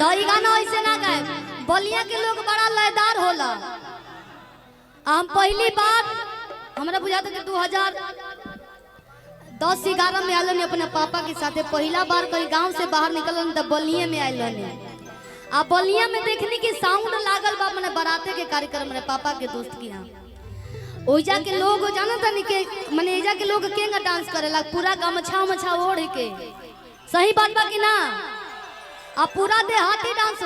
तो ये गाना ऐसे ना गाए। बलिया के लोग बड़ा लयदार होला। हम पहली बार हमरा बुझाता कि 2010-11 में आलन अपने पापा के साथे पहला बार कहीं गांव से बाहर निकलन तो बलिया में आलन। आ बलिया में देखनी कि साउंड लागल बा मने बाराते के कार्यक्रम में पापा के दोस्त के यहाँ। ओइजा के लोग जानत नहीं के मने एजा के लोग केंगा डांस करेला पूरा गमछा मछा ओढ़ के। सही बात बा कि ना? आ पूरा देहाती डांस।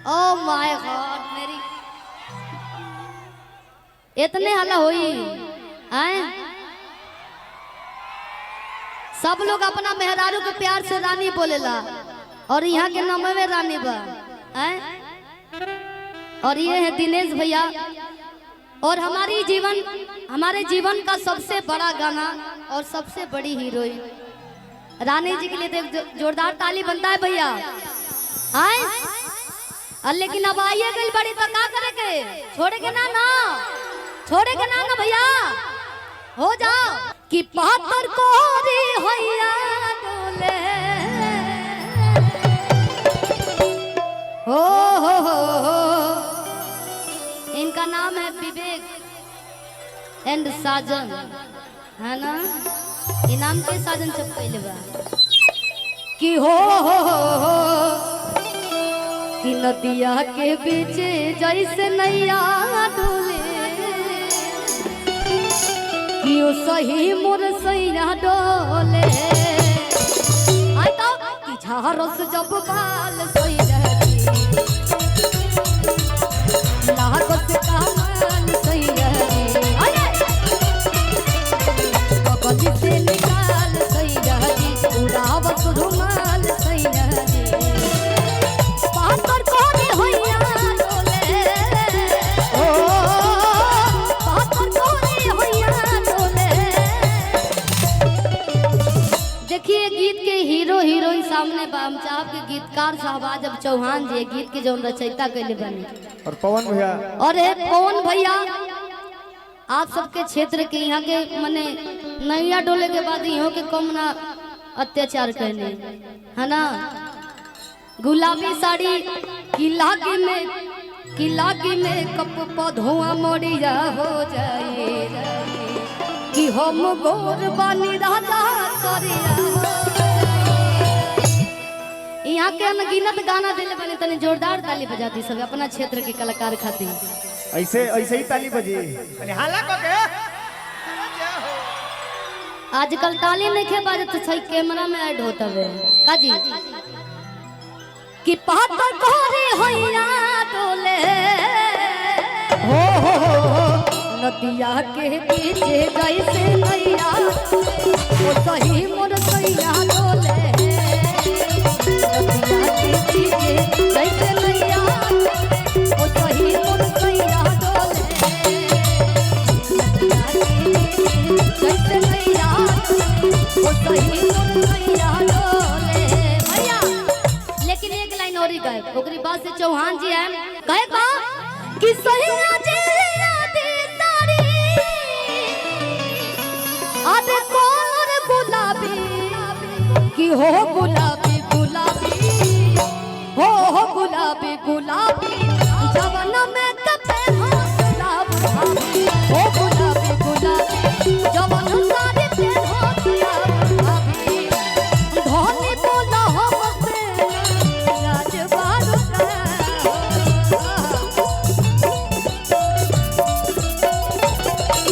ओ माय गॉड मेरी इतने हल्ला होई हैं। सब लोग अपना मेहरारू के प्यार से रानी बोलेला और यहाँ के नाम में रानी बा हैं। और ये है दिनेश भैया और हमारे जीवन का सबसे बड़ा गाना और सबसे बड़ी हीरोइन रानी जी के लिए तो जोरदार ताली बनता है भैया हैं। लेकिन अब आइए गई बड़ी तो क्या करे के छोड़े के ना भैया हो जाओ कि पातर कोरी होइया डोले हो। इनका नाम है विवेक एंड साजन है ना। इनाम के साजन चपकैले बा कि हो कि नदिया के बीच जैसे नैया डोले कि ओ सही मोर सैया डोले। आई तो कि झारस जब बाल सैया लागत कामन सैया बगली से निकाल सैया उड़ावत रुमाल सैया पातर कोरी होइया डोले ओ पातर कोरी होइया डोले। देखिए गीत के हीरो हीरोइन सामने बाम साहब के गीतकार साहबाज अब चौहान जी गीत के जौन रचयिता कैले बने और पवन भैया और पवन भैया आप सबके क्षेत्र के यहाँ के मने नैया डोले के बाद यहाँ के कम ना अत्याचार करने है ना। गुलाबी साड़ी किलागी में कप पौधुआ मोड़िया हो जाए कि हम गोर बानी राजा करिया। यहाँ के अनगिनत गाना दिले बने तने जोरदार ताली बजाती सब अपना क्षेत्र के कलाकार खातिर। ऐसे ही ताली बजी हाला को के आजकल ताली नहीं खे बाजे तो सही कैमरा में ऐड होता है काजी कि पातर कोरी होइया डोले हो नदिया के बीच जैसे नैया ओ सही मोर सैया डोले नदिया के बीच जैसे नैया ओ सही मोर सैया डोले जैसे नैया ओ सही मोर सैया डोले भैया। लेकिन एक लाइन और ही गाए ओकरी बात से चौहान जी आए कहे बा कि सैया जी याद तारी आदे कोर गुलाबी कि हो गुलाबी हो गुलाबी जवन में कपे हो गुलाबी हो गुलाबी जवन सारे पे हो गुलाबी धोनी बोला हो से राजबारू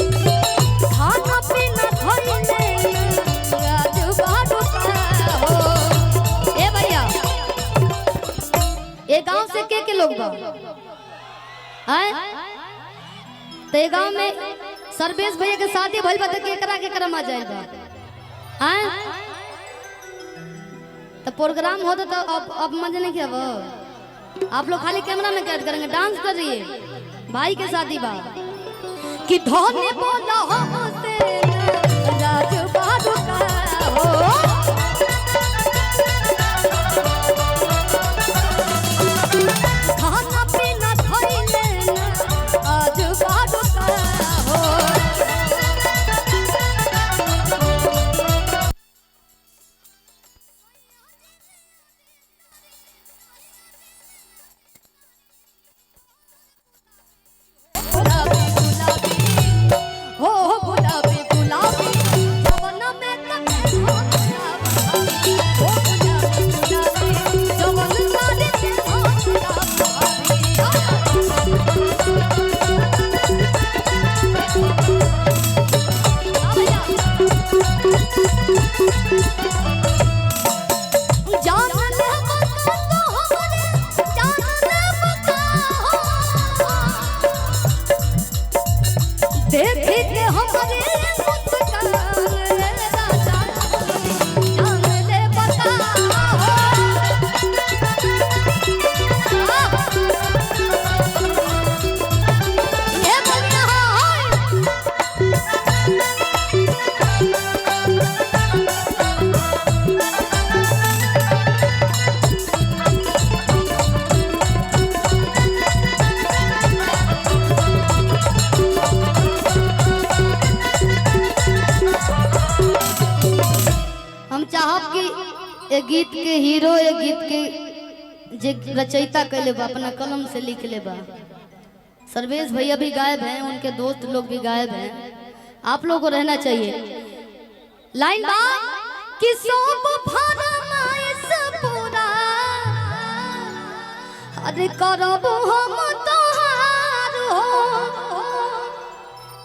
खाना पीना धोइले राजबारू हो। ए भैया ये गांव से के लोग बा हैं तो ये गांव में सर्वेश भैया के शादी भइल बा त केकरा मा जाइल बा हैं तो प्रोग्राम होता तो अब मजे नहीं किया वो आप लोग खाली कैमरा में कैद करेंगे डांस कर रही है भाई के शादी बा कि धोनी बोला हो से राजबारू का हो खाना पीना धोइले आज बारू का हो। हम चाहब कि ये गीत के हीरो, ये गीत के जे रचयिता कैले बा अपना कलम से लिख ले बा। सर्वेश भैया भी गायब हैं, उनके दोस्त लोग भी गायब हैं, आप लोगों को रहना चाहिए। लाइन बा कि सब फरमाइश पूरा अरे करब हम तोहार हो,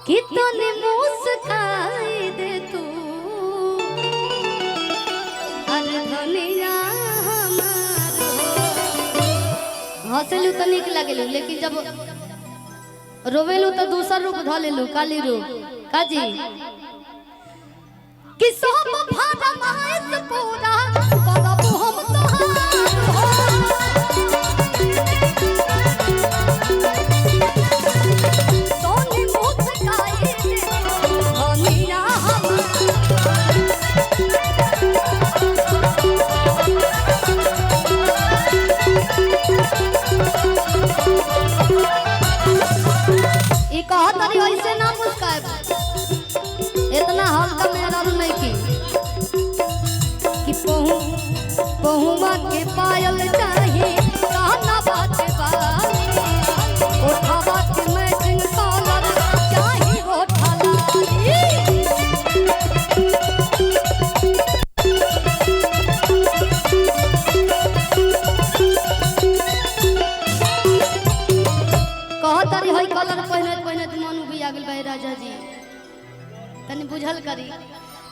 कितने मुस्काई दे तू अरे धनिया हमार हो। हंसलू तो निक लगलू, लेकिन जब रोवेलू तो दूसर रूप ध लेलू, काली रूप काजी कि सब फरमाइश पूरा करब हम तोहार हो, सोनी मुस्काई दे धनिया हमार। ई कहा तारी ऐसे ना मुस्काए, इतना हल्का मेरा नहीं की कि पहुआ के पायल चाहिए काना बात बाली, ओठावा के मैचिंग कॉलर चाहिए ओठा लाली। कहा तारी हई कलर पहने पहने मन भी आ गेल भाई राजा जी, तनी बुझल करी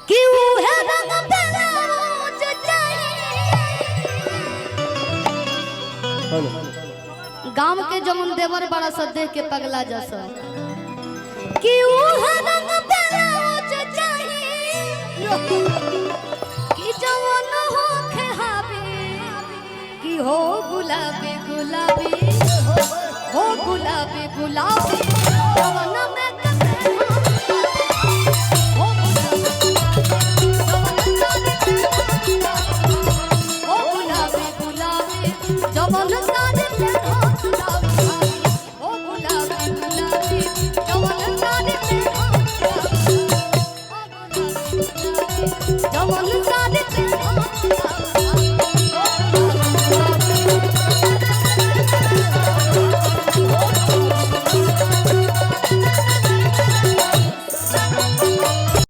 कि उहे रंग ब्लाउज चाहिए। गांव के जमन देवर बड़ा सा देख के पगला जैसा कि उहे रंग ब्लाउज चाहिए कि जवन हो खेहाबे कि हो गुलाबी गुलाबी हो गुलाबी गुलाबी जवन